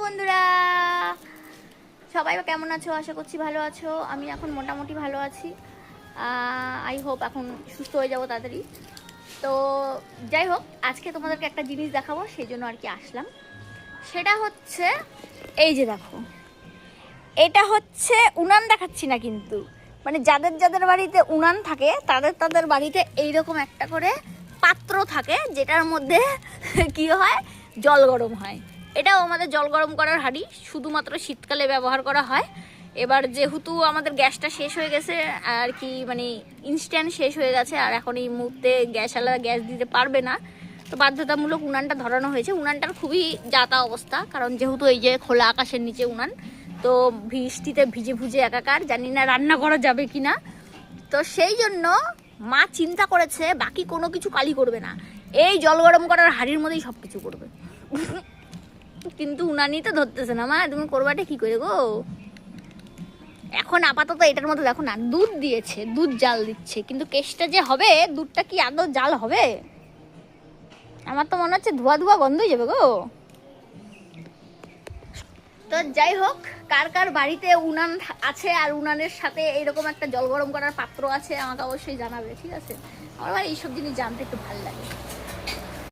বন্ধুরা, সবাই কেমন আছো? আশা করছি ভালো আছো। আমি এখন মোটামুটি ভালো আছি। আই হোপ এখন সুস্থ হয়ে যাবো তাড়াতাড়ি। তো যাই হোক, আজকে তোমাদেরকে একটা জিনিস দেখাবো, সেই জন্য আর কি আসলাম। সেটা হচ্ছে এই যে দেখো, এটা হচ্ছে উনান দেখাচ্ছি না কিন্তু, মানে যাদের যাদের বাড়িতে উনান থাকে তাদের তাদের বাড়িতে এইরকম একটা করে পাত্র থাকে, যেটার মধ্যে কি হয়, জল গরম হয়। এটাও আমাদের জল গরম করার হাঁড়ি, শুধুমাত্র শীতকালে ব্যবহার করা হয়। এবার যেহেতু আমাদের গ্যাসটা শেষ হয়ে গেছে আর কি, মানে ইনস্ট্যান্ট শেষ হয়ে গেছে, আর এখন এই মুহূর্তে গ্যাসওয়ালা গ্যাস দিতে পারবে না, তো বাধ্যতামূলক উনানটা ধরানো হয়েছে। উনানটার খুবই যাতা অবস্থা, কারণ যেহেতু এই যে খোলা আকাশের নিচে উনান, তো বৃষ্টিতে ভিজে ভুজে একাকার, জানি না রান্না করা যাবে কিনা। তো সেই জন্য মা চিন্তা করেছে বাকি কোনো কিছু কালি করবে না, এই জল গরম করার হাঁড়ির মধ্যেই সব কিছু করবে। কিন্তু উনানি তো ধরতেছে না। মা তুমি করবাটা কি করে গো? এখন আপাতত এটার মধ্যে দেখো না, দুধ দিয়েছে, দুধ জাল দিচ্ছে, কিন্তু কেশটা যে হবে, দুধটা কি আদৌ জাল হবে? আমার তো মনে হচ্ছে ধোয়া ধোয়া গন্ধ হয়ে যাবে গো। তো যাই হোক, কার কার বাড়িতে উনান আছে আর উনানের সাথে এইরকম একটা জল গরম করার পাত্র আছে, আমাকে অবশ্যই জানাবে, ঠিক আছে? আমার মানে এইসব জিনিস জানতে একটু ভালো লাগে।